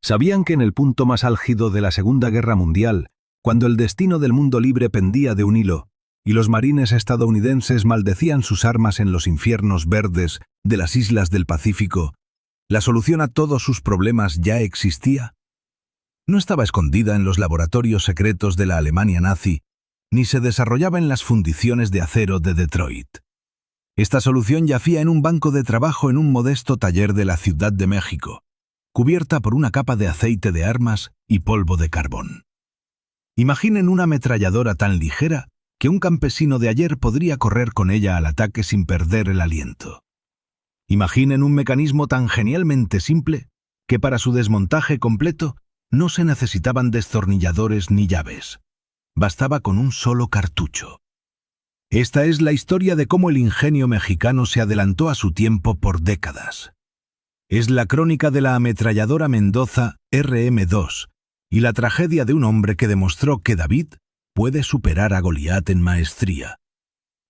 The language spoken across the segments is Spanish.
Sabían que en el punto más álgido de la Segunda Guerra Mundial, cuando el destino del mundo libre pendía de un hilo, y los marines estadounidenses maldecían sus armas en los infiernos verdes de las islas del Pacífico, ¿la solución a todos sus problemas ya existía? No estaba escondida en los laboratorios secretos de la Alemania nazi, ni se desarrollaba en las fundiciones de acero de Detroit. Esta solución yacía en un banco de trabajo en un modesto taller de la Ciudad de México, cubierta por una capa de aceite de armas y polvo de carbón. Imaginen una ametralladora tan ligera que un campesino de ayer podría correr con ella al ataque sin perder el aliento. Imaginen un mecanismo tan genialmente simple que para su desmontaje completo no se necesitaban destornilladores ni llaves. Bastaba con un solo cartucho. Esta es la historia de cómo el ingenio mexicano se adelantó a su tiempo por décadas. Es la crónica de la ametralladora Mendoza RM-2 y la tragedia de un hombre que demostró que David puede superar a Goliat en maestría,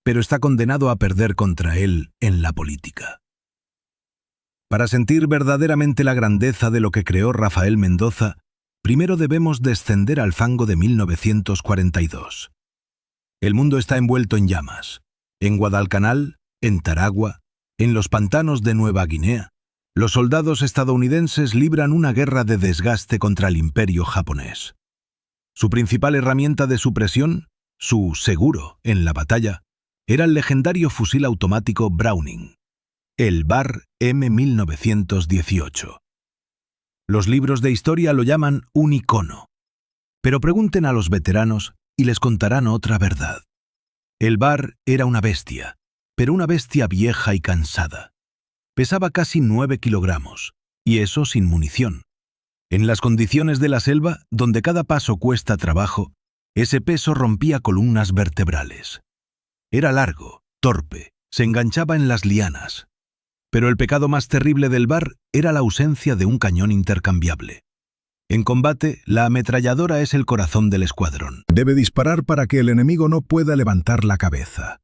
pero está condenado a perder contra él en la política. Para sentir verdaderamente la grandeza de lo que creó Rafael Mendoza, primero debemos descender al fango de 1942. El mundo está envuelto en llamas. En Guadalcanal, en Taragua, en los pantanos de Nueva Guinea, los soldados estadounidenses libran una guerra de desgaste contra el imperio japonés. Su principal herramienta de supresión, su seguro en la batalla, era el legendario fusil automático Browning, el BAR M1918. Los libros de historia lo llaman un icono. Pero pregunten a los veteranos y les contarán otra verdad. El BAR era una bestia, pero una bestia vieja y cansada. Pesaba casi 9 kilogramos, y eso sin munición. En las condiciones de la selva, donde cada paso cuesta trabajo, ese peso rompía columnas vertebrales. Era largo, torpe, se enganchaba en las lianas. Pero el pecado más terrible del BAR era la ausencia de un cañón intercambiable. En combate, la ametralladora es el corazón del escuadrón. Debe disparar para que el enemigo no pueda levantar la cabeza.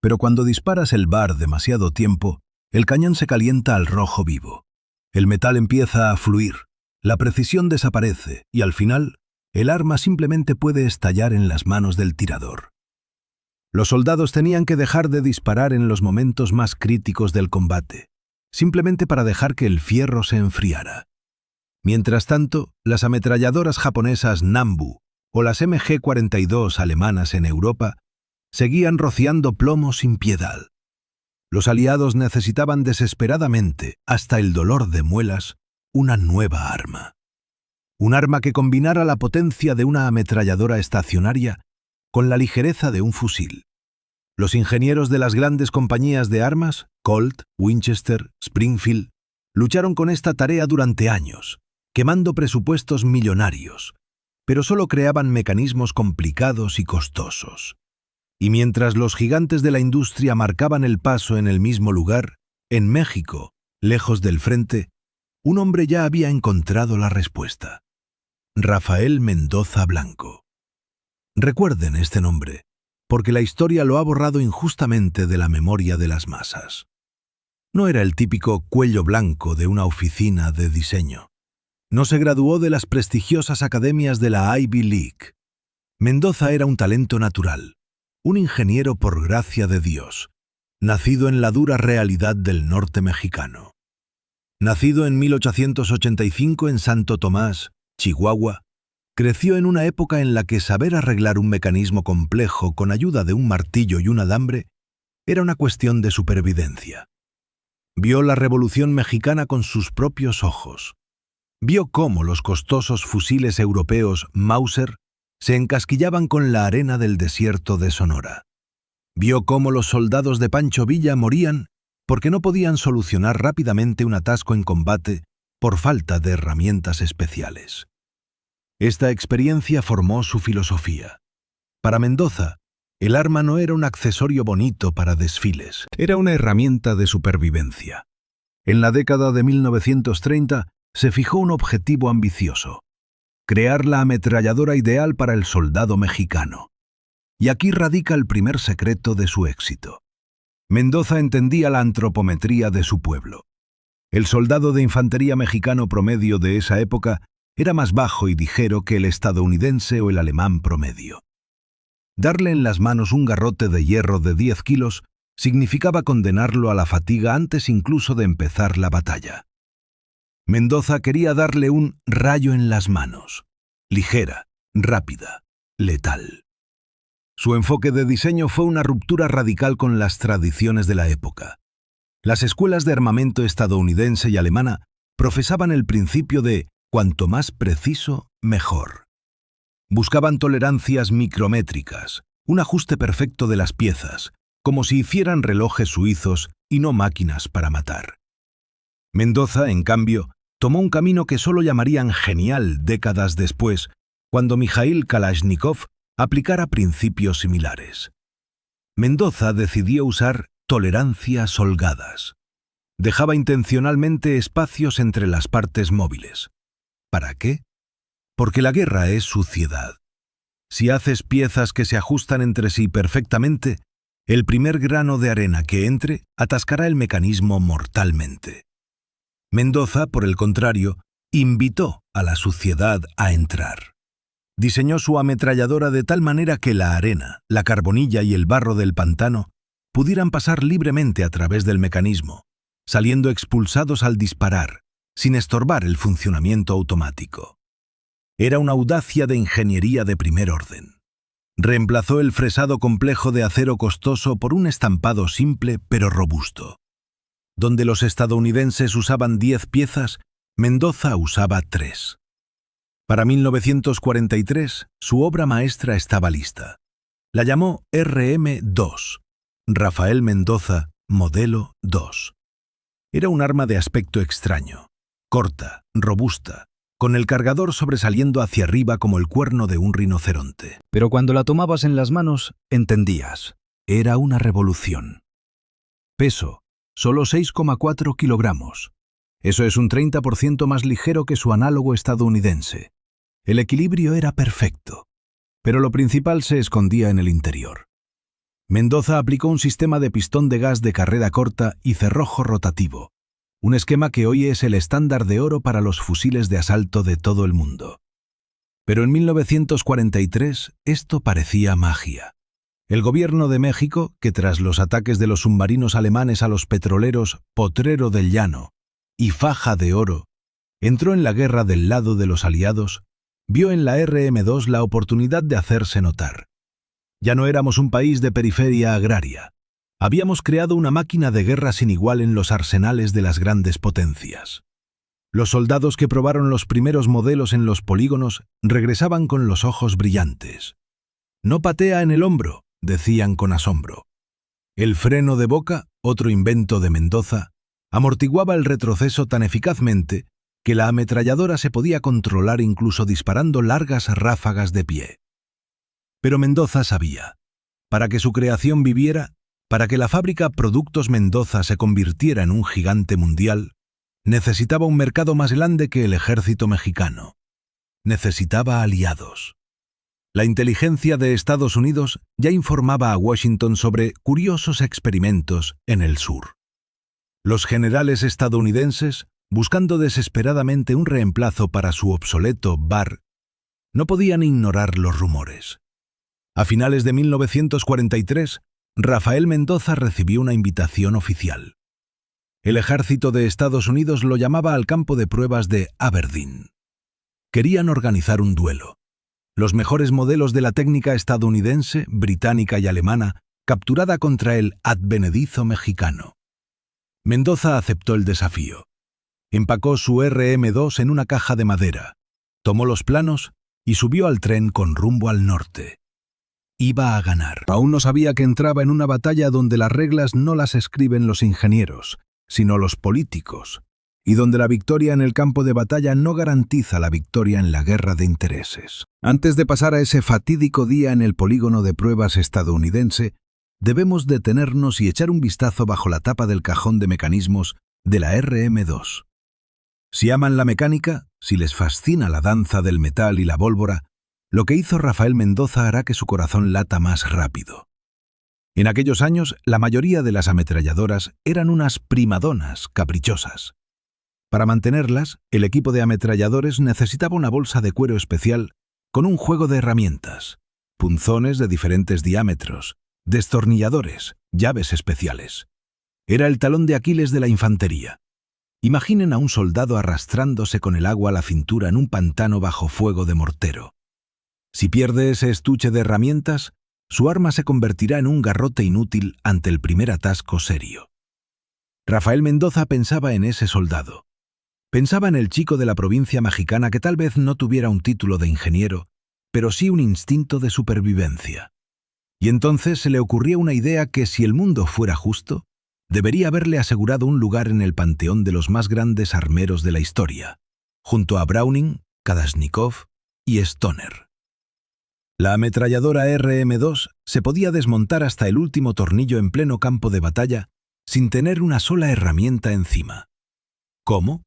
Pero cuando disparas el BAR demasiado tiempo, el cañón se calienta al rojo vivo. El metal empieza a fluir, la precisión desaparece y al final, el arma simplemente puede estallar en las manos del tirador. Los soldados tenían que dejar de disparar en los momentos más críticos del combate, simplemente para dejar que el fierro se enfriara. Mientras tanto, las ametralladoras japonesas Nambu o las MG-42 alemanas en Europa seguían rociando plomo sin piedad. Los aliados necesitaban desesperadamente, hasta el dolor de muelas, una nueva arma. Un arma que combinara la potencia de una ametralladora estacionaria con la ligereza de un fusil. Los ingenieros de las grandes compañías de armas, Colt, Winchester, Springfield, lucharon con esta tarea durante años, quemando presupuestos millonarios, pero solo creaban mecanismos complicados y costosos. Y mientras los gigantes de la industria marcaban el paso en el mismo lugar, en México, lejos del frente, un hombre ya había encontrado la respuesta. Rafael Mendoza Blanco. Recuerden este nombre, porque la historia lo ha borrado injustamente de la memoria de las masas. No era el típico cuello blanco de una oficina de diseño. No se graduó de las prestigiosas academias de la Ivy League. Mendoza era un talento natural, un ingeniero por gracia de Dios, nacido en la dura realidad del norte mexicano. Nacido en 1885 en Santo Tomás, Chihuahua, creció en una época en la que saber arreglar un mecanismo complejo con ayuda de un martillo y un alambre era una cuestión de supervivencia. Vio la Revolución Mexicana con sus propios ojos. Vio cómo los costosos fusiles europeos Mauser se encasquillaban con la arena del desierto de Sonora. Vio cómo los soldados de Pancho Villa morían porque no podían solucionar rápidamente un atasco en combate por falta de herramientas especiales. Esta experiencia formó su filosofía. Para Mendoza, el arma no era un accesorio bonito para desfiles, era una herramienta de supervivencia. En la década de 1930 se fijó un objetivo ambicioso: crear la ametralladora ideal para el soldado mexicano. Y aquí radica el primer secreto de su éxito. Mendoza entendía la antropometría de su pueblo. El soldado de infantería mexicano promedio de esa época era más bajo y ligero que el estadounidense o el alemán promedio. Darle en las manos un garrote de hierro de 10 kilos significaba condenarlo a la fatiga antes incluso de empezar la batalla. Mendoza quería darle un rayo en las manos, ligera, rápida, letal. Su enfoque de diseño fue una ruptura radical con las tradiciones de la época. Las escuelas de armamento estadounidense y alemana profesaban el principio de cuanto más preciso, mejor. Buscaban tolerancias micrométricas, un ajuste perfecto de las piezas, como si hicieran relojes suizos y no máquinas para matar. Mendoza, en cambio, tomó un camino que solo llamarían genial décadas después, cuando Mikhail Kalashnikov aplicara principios similares. Mendoza decidió usar tolerancias holgadas. Dejaba intencionalmente espacios entre las partes móviles. ¿Para qué? Porque la guerra es suciedad. Si haces piezas que se ajustan entre sí perfectamente, el primer grano de arena que entre atascará el mecanismo mortalmente. Mendoza, por el contrario, invitó a la suciedad a entrar. Diseñó su ametralladora de tal manera que la arena, la carbonilla y el barro del pantano pudieran pasar libremente a través del mecanismo, saliendo expulsados al disparar, sin estorbar el funcionamiento automático. Era una audacia de ingeniería de primer orden. Reemplazó el fresado complejo de acero costoso por un estampado simple pero robusto. Donde los estadounidenses usaban 10 piezas, Mendoza usaba 3. Para 1943, su obra maestra estaba lista. La llamó RM-2, Rafael Mendoza, modelo 2. Era un arma de aspecto extraño, corta, robusta, con el cargador sobresaliendo hacia arriba como el cuerno de un rinoceronte. Pero cuando la tomabas en las manos, entendías. Era una revolución. Peso, solo 6,4 kilogramos. Eso es un 30% más ligero que su análogo estadounidense. El equilibrio era perfecto, pero lo principal se escondía en el interior. Mendoza aplicó un sistema de pistón de gas de carrera corta y cerrojo rotativo, un esquema que hoy es el estándar de oro para los fusiles de asalto de todo el mundo. Pero en 1943 esto parecía magia. El gobierno de México, que tras los ataques de los submarinos alemanes a los petroleros Potrero del Llano y Faja de Oro, entró en la guerra del lado de los aliados, vio en la RM-2 la oportunidad de hacerse notar. Ya no éramos un país de periferia agraria. Habíamos creado una máquina de guerra sin igual en los arsenales de las grandes potencias. Los soldados que probaron los primeros modelos en los polígonos regresaban con los ojos brillantes. «No patea en el hombro», decían con asombro. El freno de boca, otro invento de Mendoza, amortiguaba el retroceso tan eficazmente que la ametralladora se podía controlar incluso disparando largas ráfagas de pie. Pero Mendoza sabía, para que su creación viviera, para que la fábrica Productos Mendoza se convirtiera en un gigante mundial, necesitaba un mercado más grande que el ejército mexicano. Necesitaba aliados. La inteligencia de Estados Unidos ya informaba a Washington sobre curiosos experimentos en el sur. Los generales estadounidenses, buscando desesperadamente un reemplazo para su obsoleto BAR, no podían ignorar los rumores. A finales de 1943, Rafael Mendoza recibió una invitación oficial. El ejército de Estados Unidos lo llamaba al campo de pruebas de Aberdeen. Querían organizar un duelo. Los mejores modelos de la técnica estadounidense, británica y alemana, capturada contra el advenedizo mexicano. Mendoza aceptó el desafío. Empacó su RM-2 en una caja de madera, tomó los planos y subió al tren con rumbo al norte. Iba a ganar. Aún no sabía que entraba en una batalla donde las reglas no las escriben los ingenieros, sino los políticos, y donde la victoria en el campo de batalla no garantiza la victoria en la guerra de intereses. Antes de pasar a ese fatídico día en el polígono de pruebas estadounidense, debemos detenernos y echar un vistazo bajo la tapa del cajón de mecanismos de la RM-2. Si aman la mecánica, si les fascina la danza del metal y la pólvora, lo que hizo Rafael Mendoza hará que su corazón lata más rápido. En aquellos años, la mayoría de las ametralladoras eran unas primadonas caprichosas. Para mantenerlas, el equipo de ametralladores necesitaba una bolsa de cuero especial con un juego de herramientas, punzones de diferentes diámetros, destornilladores, llaves especiales. Era el talón de Aquiles de la infantería. Imaginen a un soldado arrastrándose con el agua a la cintura en un pantano bajo fuego de mortero. Si pierde ese estuche de herramientas, su arma se convertirá en un garrote inútil ante el primer atasco serio. Rafael Mendoza pensaba en ese soldado. Pensaba en el chico de la provincia mexicana que tal vez no tuviera un título de ingeniero, pero sí un instinto de supervivencia. Y entonces se le ocurría una idea que, si el mundo fuera justo, debería haberle asegurado un lugar en el panteón de los más grandes armeros de la historia, junto a Browning, Kalashnikov y Stoner. La ametralladora RM-2 se podía desmontar hasta el último tornillo en pleno campo de batalla sin tener una sola herramienta encima. ¿Cómo?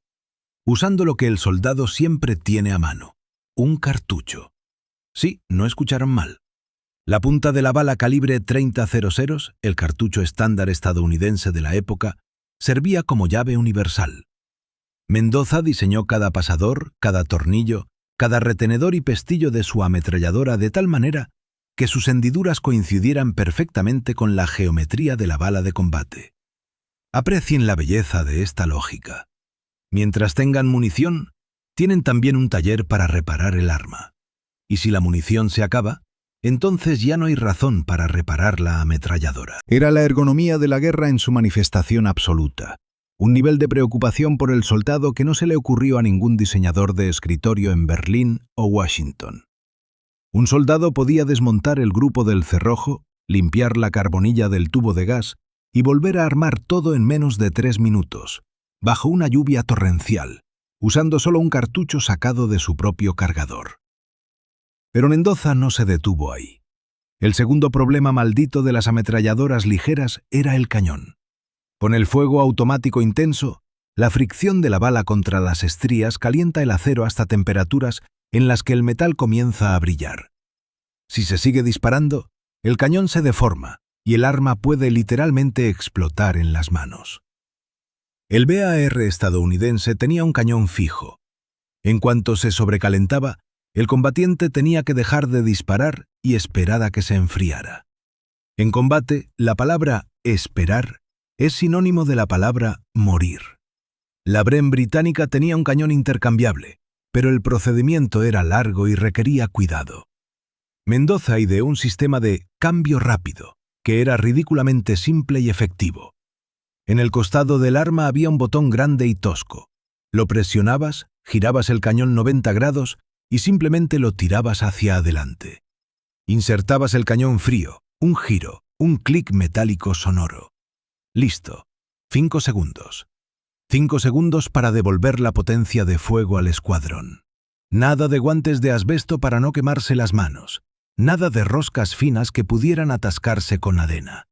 Usando lo que el soldado siempre tiene a mano, un cartucho. Sí, no escucharon mal. La punta de la bala calibre 30-00, el cartucho estándar estadounidense de la época, servía como llave universal. Mendoza diseñó cada pasador, cada tornillo, cada retenedor y pestillo de su ametralladora de tal manera que sus hendiduras coincidieran perfectamente con la geometría de la bala de combate. Aprecien la belleza de esta lógica. Mientras tengan munición, tienen también un taller para reparar el arma. Y si la munición se acaba, entonces ya no hay razón para reparar la ametralladora. Era la ergonomía de la guerra en su manifestación absoluta. Un nivel de preocupación por el soldado que no se le ocurrió a ningún diseñador de escritorio en Berlín o Washington. Un soldado podía desmontar el grupo del cerrojo, limpiar la carbonilla del tubo de gas y volver a armar todo en menos de 3 minutos, bajo una lluvia torrencial, usando solo un cartucho sacado de su propio cargador. Pero Mendoza no se detuvo ahí. El segundo problema maldito de las ametralladoras ligeras era el cañón. Con el fuego automático intenso, la fricción de la bala contra las estrías calienta el acero hasta temperaturas en las que el metal comienza a brillar. Si se sigue disparando, el cañón se deforma y el arma puede literalmente explotar en las manos. El BAR estadounidense tenía un cañón fijo. En cuanto se sobrecalentaba, el combatiente tenía que dejar de disparar y esperar a que se enfriara. En combate, la palabra esperar es sinónimo de la palabra morir. La Bren británica tenía un cañón intercambiable, pero el procedimiento era largo y requería cuidado. Mendoza ideó un sistema de cambio rápido, que era ridículamente simple y efectivo. En el costado del arma había un botón grande y tosco. Lo presionabas, girabas el cañón 90 grados y simplemente lo tirabas hacia adelante. Insertabas el cañón frío, un giro, un clic metálico sonoro. Listo. 5 segundos. 5 segundos para devolver la potencia de fuego al escuadrón. Nada de guantes de asbesto para no quemarse las manos. Nada de roscas finas que pudieran atascarse con arena.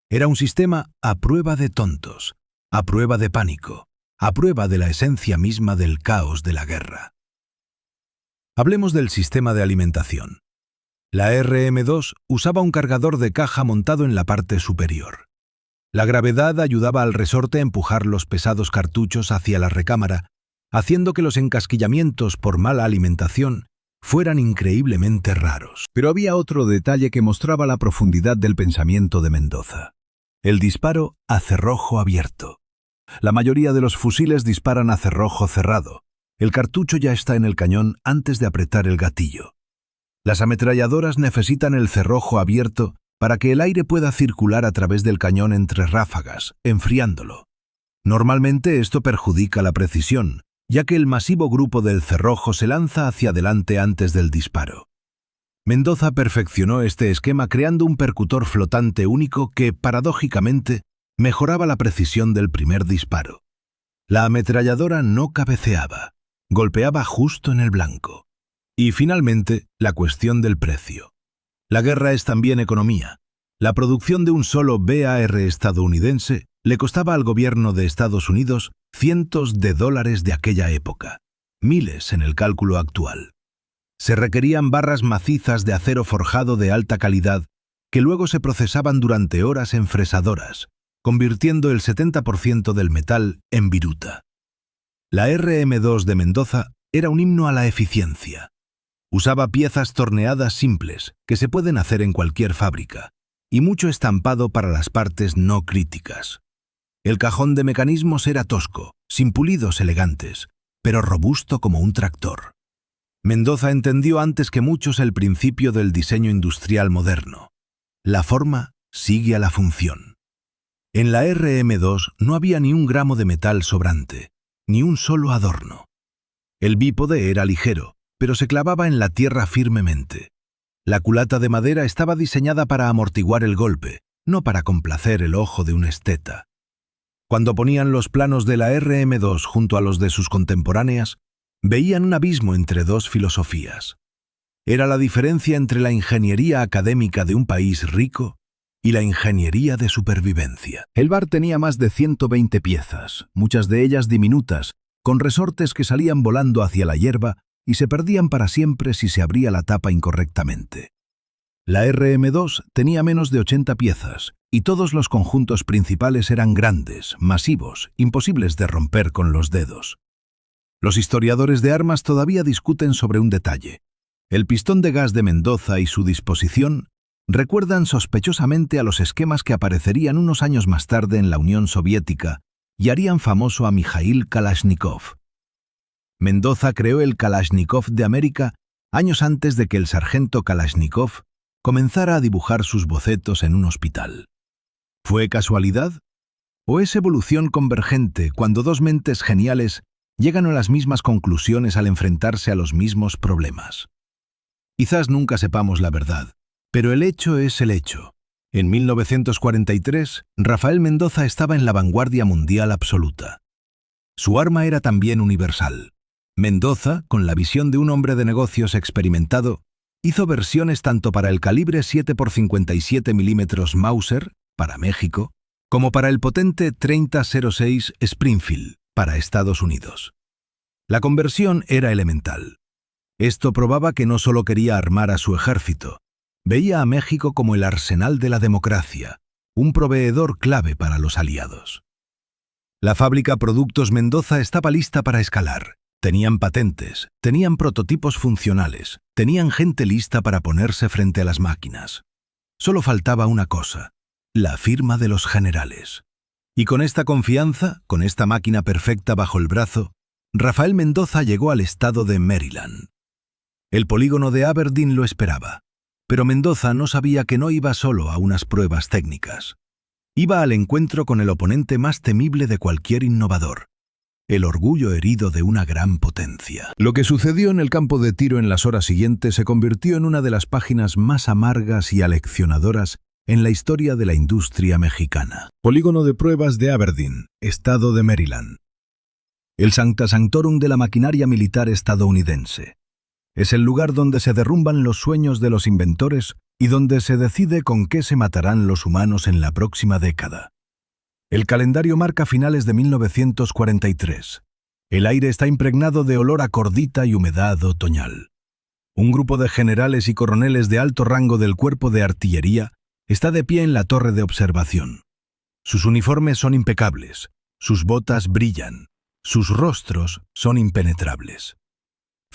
Era un sistema a prueba de tontos, a prueba de pánico, a prueba de la esencia misma del caos de la guerra. Hablemos del sistema de alimentación. La RM-2 usaba un cargador de caja montado en la parte superior. La gravedad ayudaba al resorte a empujar los pesados cartuchos hacia la recámara, haciendo que los encasquillamientos por mala alimentación fueran increíblemente raros. Pero había otro detalle que mostraba la profundidad del pensamiento de Mendoza. El disparo a cerrojo abierto. La mayoría de los fusiles disparan a cerrojo cerrado. El cartucho ya está en el cañón antes de apretar el gatillo. Las ametralladoras necesitan el cerrojo abierto para que el aire pueda circular a través del cañón entre ráfagas, enfriándolo. Normalmente esto perjudica la precisión, ya que el masivo grupo del cerrojo se lanza hacia adelante antes del disparo. Mendoza perfeccionó este esquema creando un percutor flotante único que, paradójicamente, mejoraba la precisión del primer disparo. La ametralladora no cabeceaba, golpeaba justo en el blanco. Y finalmente, la cuestión del precio. La guerra es también economía. La producción de un solo BAR estadounidense le costaba al gobierno de Estados Unidos cientos de dólares de aquella época, miles en el cálculo actual. Se requerían barras macizas de acero forjado de alta calidad que luego se procesaban durante horas en fresadoras, convirtiendo el 70% del metal en viruta. La RM2 de Mendoza era un himno a la eficiencia. Usaba piezas torneadas simples, que se pueden hacer en cualquier fábrica, y mucho estampado para las partes no críticas. El cajón de mecanismos era tosco, sin pulidos elegantes, pero robusto como un tractor. Mendoza entendió antes que muchos el principio del diseño industrial moderno. La forma sigue a la función. En la RM2 no había ni un gramo de metal sobrante, ni un solo adorno. El bípode era ligero, pero se clavaba en la tierra firmemente. La culata de madera estaba diseñada para amortiguar el golpe, no para complacer el ojo de un esteta. Cuando ponían los planos de la RM2 junto a los de sus contemporáneas, veían un abismo entre dos filosofías. Era la diferencia entre la ingeniería académica de un país rico y la ingeniería de supervivencia. El bar tenía más de 120 piezas, muchas de ellas diminutas, con resortes que salían volando hacia la hierba y se perdían para siempre si se abría la tapa incorrectamente. La RM2 tenía menos de 80 piezas, y todos los conjuntos principales eran grandes, masivos, imposibles de romper con los dedos. Los historiadores de armas todavía discuten sobre un detalle. El pistón de gas de Mendoza y su disposición recuerdan sospechosamente a los esquemas que aparecerían unos años más tarde en la Unión Soviética y harían famoso a Mikhail Kalashnikov. Mendoza creó el Kalashnikov de América años antes de que el sargento Kalashnikov comenzara a dibujar sus bocetos en un hospital. ¿Fue casualidad? ¿O es evolución convergente cuando dos mentes geniales llegan a las mismas conclusiones al enfrentarse a los mismos problemas? Quizás nunca sepamos la verdad, pero el hecho es el hecho. En 1943, Rafael Mendoza estaba en la vanguardia mundial absoluta. Su arma era también universal. Mendoza, con la visión de un hombre de negocios experimentado, hizo versiones tanto para el calibre 7x57 mm Mauser, para México, como para el potente 30-06 Springfield, para Estados Unidos. La conversión era elemental. Esto probaba que no solo quería armar a su ejército, veía a México como el arsenal de la democracia, un proveedor clave para los aliados. La fábrica Productos Mendoza estaba lista para escalar. Tenían patentes, tenían prototipos funcionales, tenían gente lista para ponerse frente a las máquinas. Solo faltaba una cosa, la firma de los generales. Y con esta confianza, con esta máquina perfecta bajo el brazo, Rafael Mendoza llegó al estado de Maryland. El polígono de Aberdeen lo esperaba, pero Mendoza no sabía que no iba solo a unas pruebas técnicas. Iba al encuentro con el oponente más temible de cualquier innovador, el orgullo herido de una gran potencia. Lo que sucedió en el campo de tiro en las horas siguientes se convirtió en una de las páginas más amargas y aleccionadoras en la historia de la industria mexicana. Polígono de pruebas de Aberdeen, estado de Maryland. El Sancta Sanctorum de la maquinaria militar estadounidense. Es el lugar donde se derrumban los sueños de los inventores y donde se decide con qué se matarán los humanos en la próxima década. El calendario marca finales de 1943. El aire está impregnado de olor a cordita y humedad otoñal. Un grupo de generales y coroneles de alto rango del cuerpo de artillería está de pie en la torre de observación. Sus uniformes son impecables, sus botas brillan, sus rostros son impenetrables.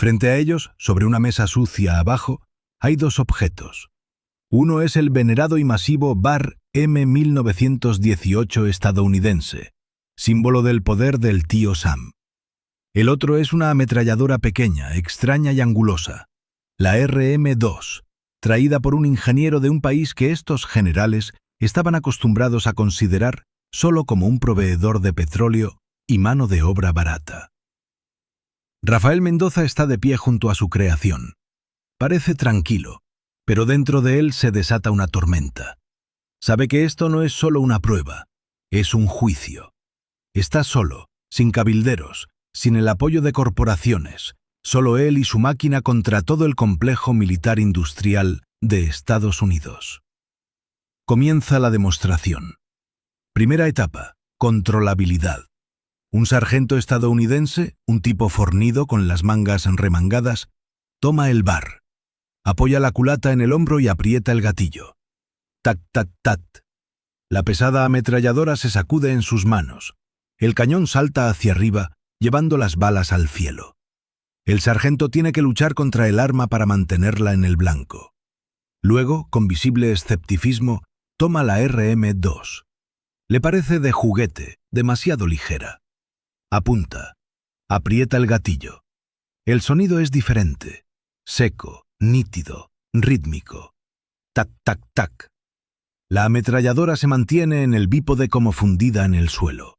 Frente a ellos, sobre una mesa sucia abajo, hay dos objetos. Uno es el venerado y masivo Bar M1918 estadounidense, símbolo del poder del tío Sam. El otro es una ametralladora pequeña, extraña y angulosa, la RM2, traída por un ingeniero de un país que estos generales estaban acostumbrados a considerar solo como un proveedor de petróleo y mano de obra barata. Rafael Mendoza está de pie junto a su creación. Parece tranquilo, pero dentro de él se desata una tormenta. Sabe que esto no es solo una prueba, es un juicio. Está solo, sin cabilderos, sin el apoyo de corporaciones, solo él y su máquina contra todo el complejo militar industrial de Estados Unidos. Comienza la demostración. Primera etapa, controlabilidad. Un sargento estadounidense, un tipo fornido con las mangas remangadas, toma el bar. Apoya la culata en el hombro y aprieta el gatillo. Tac, tac, tac. La pesada ametralladora se sacude en sus manos. El cañón salta hacia arriba llevando las balas al cielo. El sargento tiene que luchar contra el arma para mantenerla en el blanco. Luego, con visible escepticismo, toma la RM-2. Le parece de juguete, demasiado ligera. Apunta. Aprieta el gatillo. El sonido es diferente. Seco, nítido, rítmico. Tac, tac, tac. La ametralladora se mantiene en el bípode como fundida en el suelo.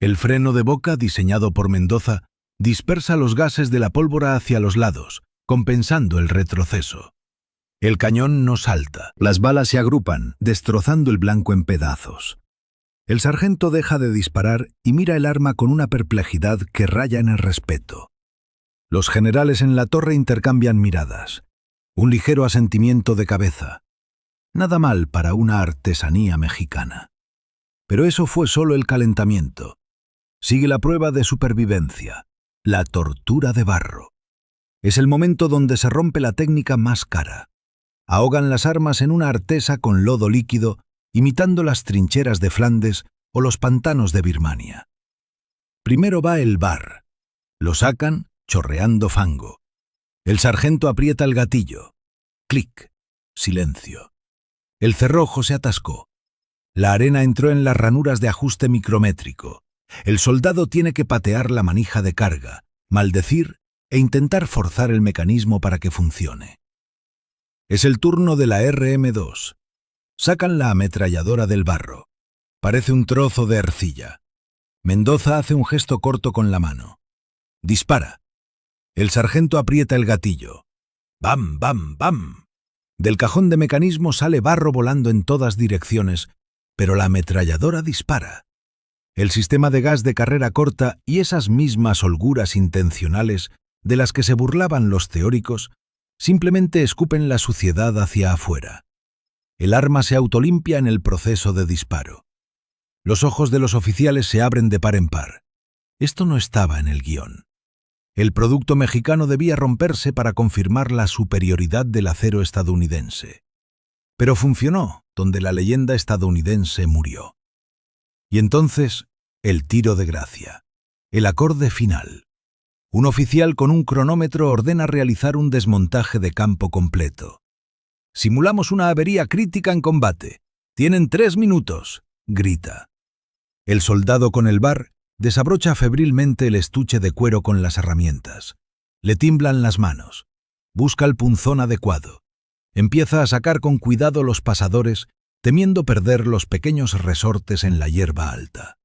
El freno de boca, diseñado por Mendoza, dispersa los gases de la pólvora hacia los lados, compensando el retroceso. El cañón no salta. Las balas se agrupan, destrozando el blanco en pedazos. El sargento deja de disparar y mira el arma con una perplejidad que raya en el respeto. Los generales en la torre intercambian miradas. Un ligero asentimiento de cabeza. Nada mal para una artesanía mexicana. Pero eso fue solo el calentamiento. Sigue la prueba de supervivencia, la tortura de barro. Es el momento donde se rompe la técnica más cara. Ahogan las armas en una artesa con lodo líquido, imitando las trincheras de Flandes o los pantanos de Birmania. Primero va el bar. Lo sacan, chorreando fango. El sargento aprieta el gatillo. Clic. Silencio. El cerrojo se atascó. La arena entró en las ranuras de ajuste micrométrico. El soldado tiene que patear la manija de carga, maldecir e intentar forzar el mecanismo para que funcione. Es el turno de la RM-2. Sacan la ametralladora del barro. Parece un trozo de arcilla. Mendoza hace un gesto corto con la mano. Dispara. El sargento aprieta el gatillo. ¡Bam, bam, bam! Del cajón de mecanismo sale barro volando en todas direcciones, pero la ametralladora dispara. El sistema de gas de carrera corta y esas mismas holguras intencionales de las que se burlaban los teóricos simplemente escupen la suciedad hacia afuera. El arma se autolimpia en el proceso de disparo. Los ojos de los oficiales se abren de par en par. Esto no estaba en el guión. El producto mexicano debía romperse para confirmar la superioridad del acero estadounidense. Pero funcionó, donde la leyenda estadounidense murió. Y entonces, el tiro de gracia. El acorde final. Un oficial con un cronómetro ordena realizar un desmontaje de campo completo. «Simulamos una avería crítica en combate. Tienen 3 minutos», grita. El soldado con el bar desabrocha febrilmente el estuche de cuero con las herramientas. Le tiemblan las manos. Busca el punzón adecuado. Empieza a sacar con cuidado los pasadores, temiendo perder los pequeños resortes en la hierba alta.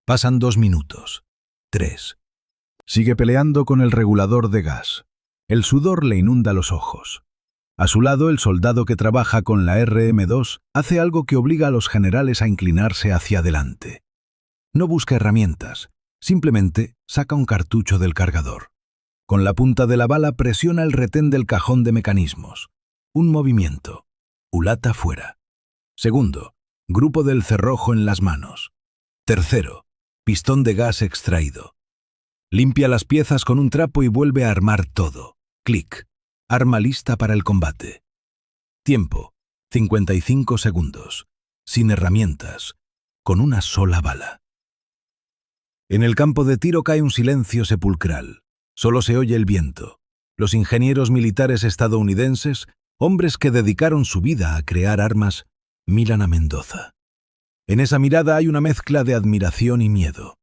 Pasan 2 minutos. 3. Sigue peleando con el regulador de gas. El sudor le inunda los ojos. A su lado, el soldado que trabaja con la RM-2 hace algo que obliga a los generales a inclinarse hacia adelante. No busca herramientas, simplemente saca un cartucho del cargador. Con la punta de la bala presiona el retén del cajón de mecanismos. Un movimiento. Culata fuera. Segundo, grupo del cerrojo en las manos. Tercero, pistón de gas extraído. Limpia las piezas con un trapo y vuelve a armar todo. Clic. Arma lista para el combate. Tiempo, 55 segundos. Sin herramientas. Con una sola bala. En el campo de tiro cae un silencio sepulcral. Solo se oye el viento. Los ingenieros militares estadounidenses, hombres que dedicaron su vida a crear armas, miran a Mendoza. En esa mirada hay una mezcla de admiración y miedo.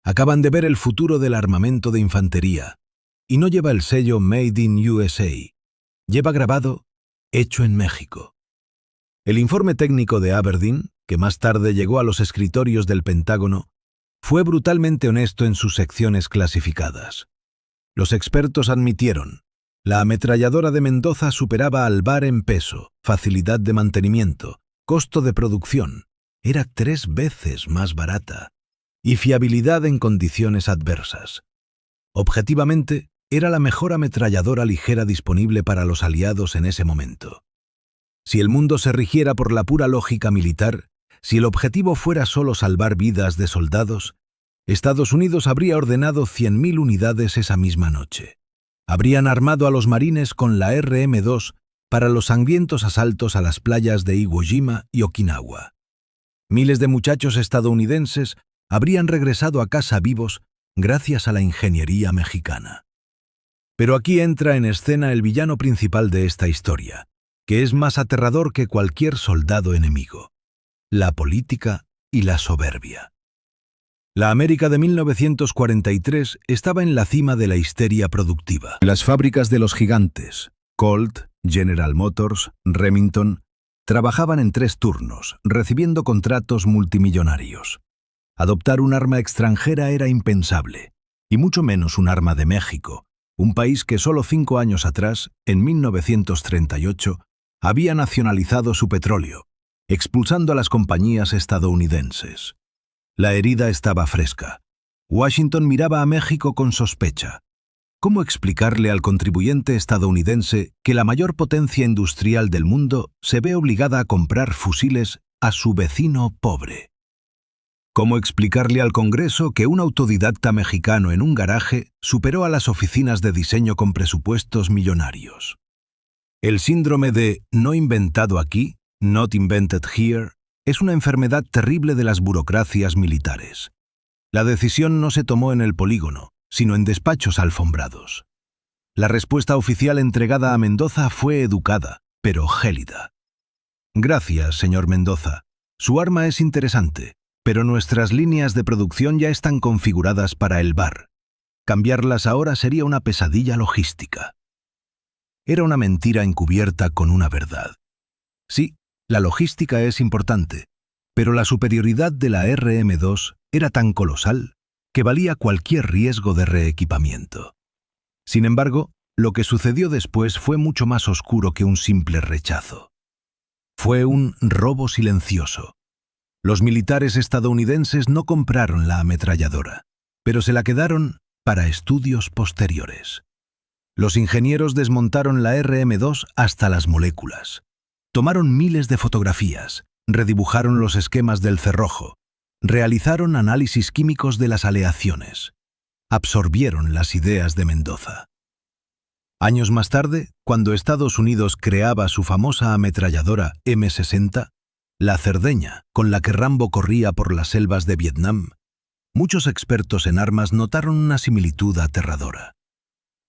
Acaban de ver el futuro del armamento de infantería, y no lleva el sello Made in USA. Lleva grabado, hecho en México. El informe técnico de Aberdeen, que más tarde llegó a los escritorios del Pentágono, fue brutalmente honesto en sus secciones clasificadas. Los expertos admitieron, la ametralladora de Mendoza superaba al bar en peso, facilidad de mantenimiento, costo de producción, era 3 veces más barata, y fiabilidad en condiciones adversas. Objetivamente, era la mejor ametralladora ligera disponible para los aliados en ese momento. Si el mundo se rigiera por la pura lógica militar, si el objetivo fuera solo salvar vidas de soldados, Estados Unidos habría ordenado 100.000 unidades esa misma noche. Habrían armado a los marines con la RM-2 para los sangrientos asaltos a las playas de Iwo Jima y Okinawa. Miles de muchachos estadounidenses habrían regresado a casa vivos gracias a la ingeniería mexicana. Pero aquí entra en escena el villano principal de esta historia, que es más aterrador que cualquier soldado enemigo: la política y la soberbia. La América de 1943 estaba en la cima de la histeria productiva. Las fábricas de los gigantes, Colt, General Motors, Remington, trabajaban en 3 turnos, recibiendo contratos multimillonarios. Adoptar un arma extranjera era impensable, y mucho menos un arma de México, un país que solo 5 años atrás, en 1938, había nacionalizado su petróleo, expulsando a las compañías estadounidenses. La herida estaba fresca. Washington miraba a México con sospecha. ¿Cómo explicarle al contribuyente estadounidense que la mayor potencia industrial del mundo se ve obligada a comprar fusiles a su vecino pobre? ¿Cómo explicarle al Congreso que un autodidacta mexicano en un garaje superó a las oficinas de diseño con presupuestos millonarios? El síndrome de "no inventado aquí", not invented here, es una enfermedad terrible de las burocracias militares. La decisión no se tomó en el polígono, sino en despachos alfombrados. La respuesta oficial entregada a Mendoza fue educada, pero gélida. Gracias, señor Mendoza. Su arma es interesante, pero nuestras líneas de producción ya están configuradas para el bar. Cambiarlas ahora sería una pesadilla logística. Era una mentira encubierta con una verdad. Sí, la logística es importante, pero la superioridad de la RM-2 era tan colosal que valía cualquier riesgo de reequipamiento. Sin embargo, lo que sucedió después fue mucho más oscuro que un simple rechazo. Fue un robo silencioso. Los militares estadounidenses no compraron la ametralladora, pero se la quedaron para estudios posteriores. Los ingenieros desmontaron la RM-2 hasta las moléculas. Tomaron miles de fotografías, redibujaron los esquemas del cerrojo, realizaron análisis químicos de las aleaciones, absorbieron las ideas de Mendoza. Años más tarde, cuando Estados Unidos creaba su famosa ametralladora M60, la Cerdeña, con la que Rambo corría por las selvas de Vietnam, muchos expertos en armas notaron una similitud aterradora.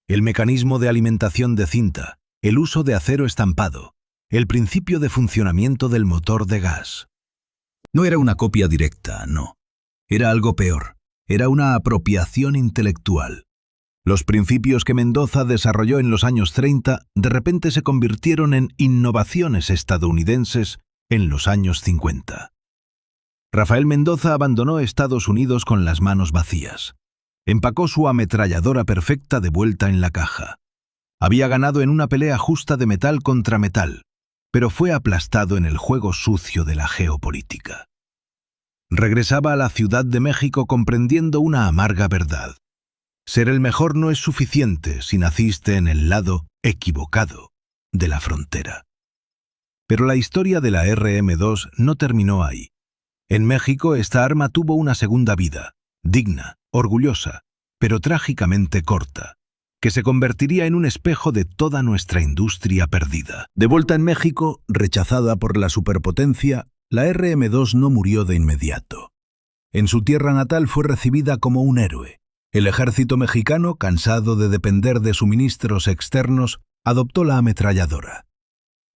El mecanismo de alimentación de cinta, el uso de acero estampado, el principio de funcionamiento del motor de gas. No era una copia directa, no. Era algo peor. Era una apropiación intelectual. Los principios que Mendoza desarrolló en los años 30 de repente se convirtieron en innovaciones estadounidenses en los años 50. Rafael Mendoza abandonó Estados Unidos con las manos vacías. Empacó su ametralladora perfecta de vuelta en la caja. Había ganado en una pelea justa de metal contra metal, pero fue aplastado en el juego sucio de la geopolítica. Regresaba a la Ciudad de México comprendiendo una amarga verdad. Ser el mejor no es suficiente si naciste en el lado equivocado de la frontera. Pero la historia de la RM-2 no terminó ahí. En México esta arma tuvo una segunda vida, digna, orgullosa, pero trágicamente corta, que se convertiría en un espejo de toda nuestra industria perdida. De vuelta en México, rechazada por la superpotencia, la RM-2 no murió de inmediato. En su tierra natal fue recibida como un héroe. El ejército mexicano, cansado de depender de suministros externos, adoptó la ametralladora.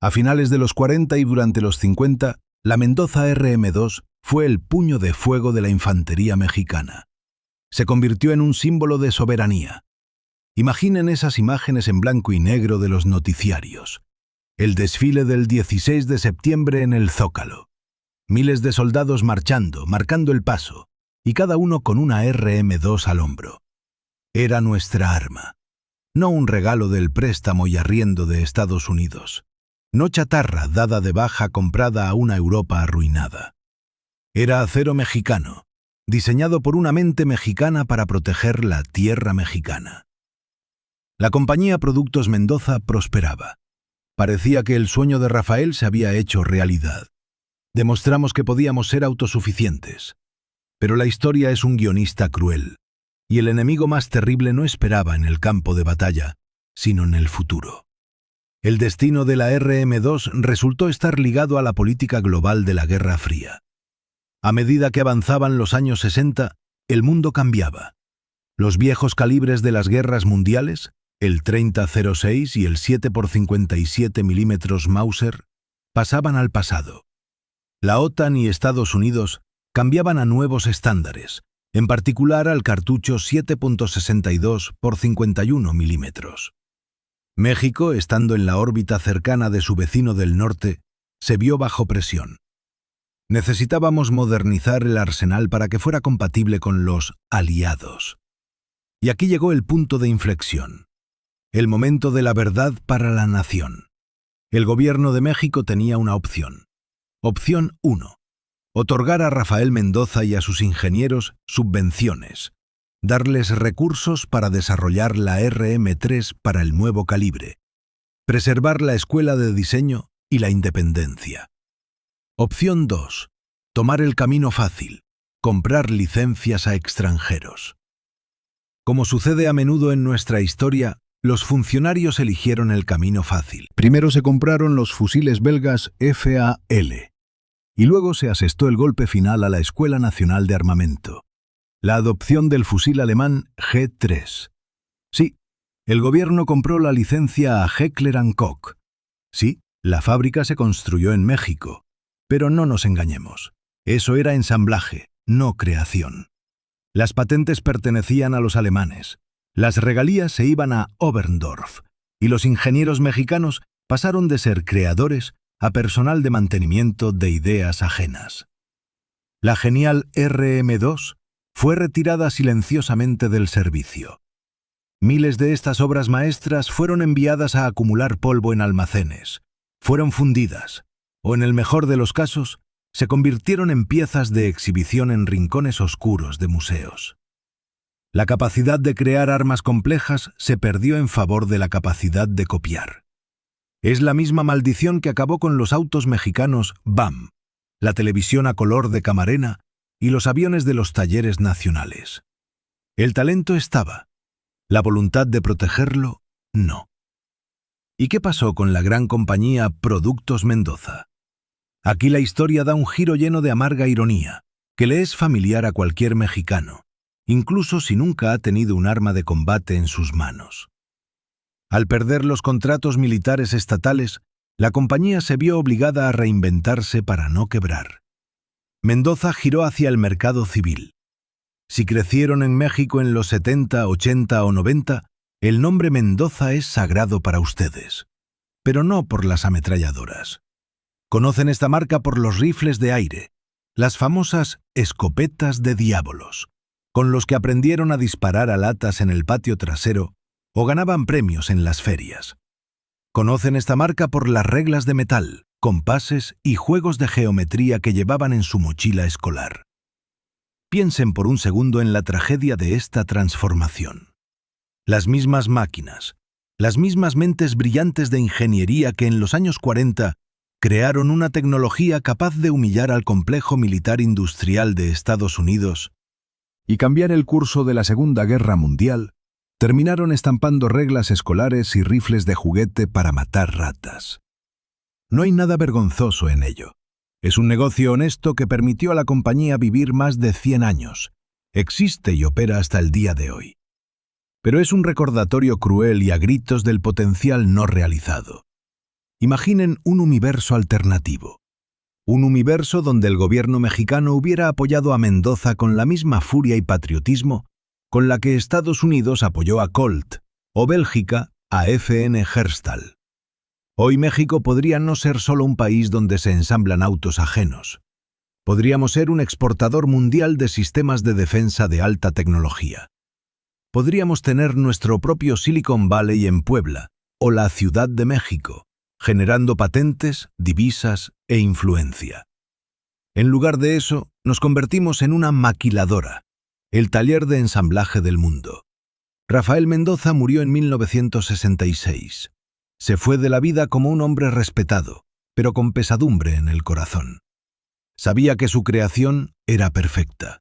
A finales de los 40 y durante los 50, la Mendoza RM-2 fue el puño de fuego de la infantería mexicana. Se convirtió en un símbolo de soberanía. Imaginen esas imágenes en blanco y negro de los noticiarios. El desfile del 16 de septiembre en el Zócalo. Miles de soldados marchando, marcando el paso, y cada uno con una RM-2 al hombro. Era nuestra arma. No un regalo del préstamo y arriendo de Estados Unidos. No chatarra dada de baja comprada a una Europa arruinada. Era acero mexicano, diseñado por una mente mexicana para proteger la tierra mexicana. La compañía Productos Mendoza prosperaba. Parecía que el sueño de Rafael se había hecho realidad. Demostramos que podíamos ser autosuficientes. Pero la historia es un guionista cruel, y el enemigo más terrible no esperaba en el campo de batalla, sino en el futuro. El destino de la RM-2 resultó estar ligado a la política global de la Guerra Fría. A medida que avanzaban los años 60, el mundo cambiaba. Los viejos calibres de las guerras mundiales, el 30-06 y el 7x57 mm Mauser, pasaban al pasado. La OTAN y Estados Unidos cambiaban a nuevos estándares, en particular al cartucho 7.62x51 mm. México, estando en la órbita cercana de su vecino del norte, se vio bajo presión. Necesitábamos modernizar el arsenal para que fuera compatible con los aliados. Y aquí llegó el punto de inflexión, el momento de la verdad para la nación. El gobierno de México tenía una opción. Opción 1. Otorgar a Rafael Mendoza y a sus ingenieros subvenciones, darles recursos para desarrollar la RM-3 para el nuevo calibre, preservar la escuela de diseño y la independencia. Opción 2. Tomar el camino fácil, comprar licencias a extranjeros. Como sucede a menudo en nuestra historia, los funcionarios eligieron el camino fácil. Primero se compraron los fusiles belgas FAL, y luego se asestó el golpe final a la Escuela Nacional de Armamento, la adopción del fusil alemán G3. Sí, el gobierno compró la licencia a Heckler & Koch. Sí, la fábrica se construyó en México, pero no nos engañemos, eso era ensamblaje, no creación. Las patentes pertenecían a los alemanes, las regalías se iban a Oberndorf, y los ingenieros mexicanos pasaron de ser creadores a personal de mantenimiento de ideas ajenas. La genial RM-2 fue retirada silenciosamente del servicio. Miles de estas obras maestras fueron enviadas a acumular polvo en almacenes, fueron fundidas, o en el mejor de los casos, se convirtieron en piezas de exhibición en rincones oscuros de museos. La capacidad de crear armas complejas se perdió en favor de la capacidad de copiar. Es la misma maldición que acabó con los autos mexicanos BAM, la televisión a color de Camarena y los aviones de los talleres nacionales. El talento estaba, la voluntad de protegerlo, no. ¿Y qué pasó con la gran compañía Productos Mendoza? Aquí la historia da un giro lleno de amarga ironía, que le es familiar a cualquier mexicano, incluso si nunca ha tenido un arma de combate en sus manos. Al perder los contratos militares estatales, la compañía se vio obligada a reinventarse para no quebrar. Mendoza giró hacia el mercado civil. Si crecieron en México en los 70, 80 o 90, el nombre Mendoza es sagrado para ustedes, pero no por las ametralladoras. Conocen esta marca por los rifles de aire, las famosas escopetas de diábolos, con los que aprendieron a disparar a latas en el patio trasero o ganaban premios en las ferias. Conocen esta marca por las reglas de metal, compases y juegos de geometría que llevaban en su mochila escolar. Piensen por un segundo en la tragedia de esta transformación. Las mismas máquinas, las mismas mentes brillantes de ingeniería que en los años 40 crearon una tecnología capaz de humillar al complejo militar industrial de Estados Unidos y cambiar el curso de la Segunda Guerra Mundial, terminaron estampando reglas escolares y rifles de juguete para matar ratas. No hay nada vergonzoso en ello. Es un negocio honesto que permitió a la compañía vivir más de 100 años. Existe y opera hasta el día de hoy. Pero es un recordatorio cruel y a gritos del potencial no realizado. Imaginen un universo alternativo. Un universo donde el gobierno mexicano hubiera apoyado a Mendoza con la misma furia y patriotismo con la que Estados Unidos apoyó a Colt o Bélgica a FN Herstal. Hoy México podría no ser solo un país donde se ensamblan autos ajenos. Podríamos ser un exportador mundial de sistemas de defensa de alta tecnología. Podríamos tener nuestro propio Silicon Valley en Puebla o la Ciudad de México, generando patentes, divisas e influencia. En lugar de eso, nos convertimos en una maquiladora, el taller de ensamblaje del mundo. Rafael Mendoza murió en 1966. Se fue de la vida como un hombre respetado, pero con pesadumbre en el corazón. Sabía que su creación era perfecta.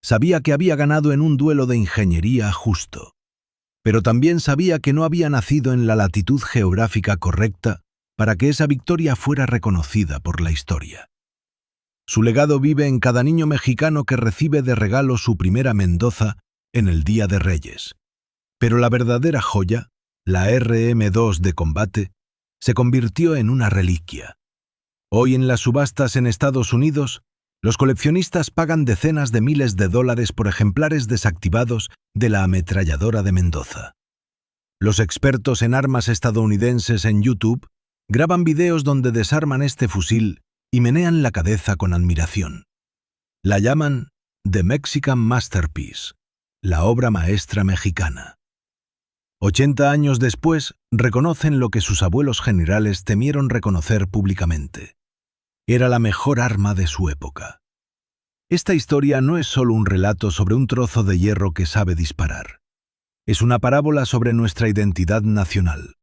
Sabía que había ganado en un duelo de ingeniería justo. Pero también sabía que no había nacido en la latitud geográfica correcta para que esa victoria fuera reconocida por la historia. Su legado vive en cada niño mexicano que recibe de regalo su primera Mendoza en el Día de Reyes. Pero la verdadera joya, la RM-2 de combate, se convirtió en una reliquia. Hoy en las subastas en Estados Unidos, los coleccionistas pagan decenas de miles de dólares por ejemplares desactivados de la ametralladora de Mendoza. Los expertos en armas estadounidenses en YouTube graban videos donde desarman este fusil y menean la cabeza con admiración. La llaman The Mexican Masterpiece, la obra maestra mexicana. 80 años después, reconocen lo que sus abuelos generales temieron reconocer públicamente. Era la mejor arma de su época. Esta historia no es solo un relato sobre un trozo de hierro que sabe disparar. Es una parábola sobre nuestra identidad nacional.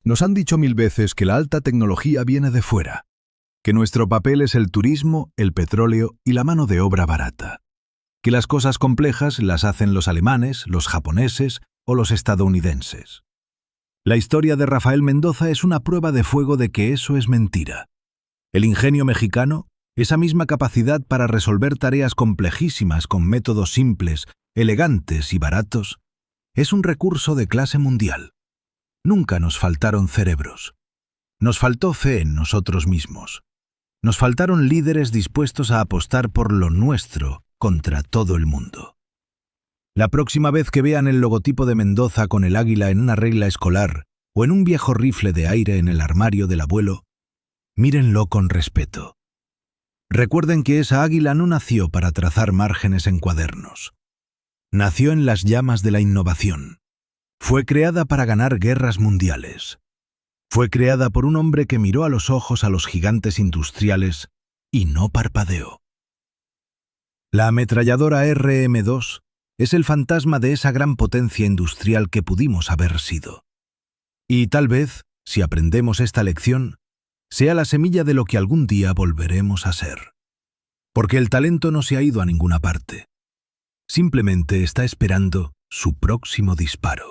Nos han dicho 1000 veces que la alta tecnología viene de fuera, que nuestro papel es el turismo, el petróleo y la mano de obra barata, que las cosas complejas las hacen los alemanes, los japoneses o los estadounidenses. La historia de Rafael Mendoza es una prueba de fuego de que eso es mentira. El ingenio mexicano, esa misma capacidad para resolver tareas complejísimas con métodos simples, elegantes y baratos, es un recurso de clase mundial. Nunca nos faltaron cerebros. Nos faltó fe en nosotros mismos. Nos faltaron líderes dispuestos a apostar por lo nuestro contra todo el mundo. La próxima vez que vean el logotipo de Mendoza con el águila en una regla escolar o en un viejo rifle de aire en el armario del abuelo, mírenlo con respeto. Recuerden que esa águila no nació para trazar márgenes en cuadernos. Nació en las llamas de la innovación. Fue creada para ganar guerras mundiales. Fue creada por un hombre que miró a los ojos a los gigantes industriales y no parpadeó. La ametralladora RM-2 es el fantasma de esa gran potencia industrial que pudimos haber sido. Y tal vez, si aprendemos esta lección, sea la semilla de lo que algún día volveremos a ser. Porque el talento no se ha ido a ninguna parte. Simplemente está esperando su próximo disparo.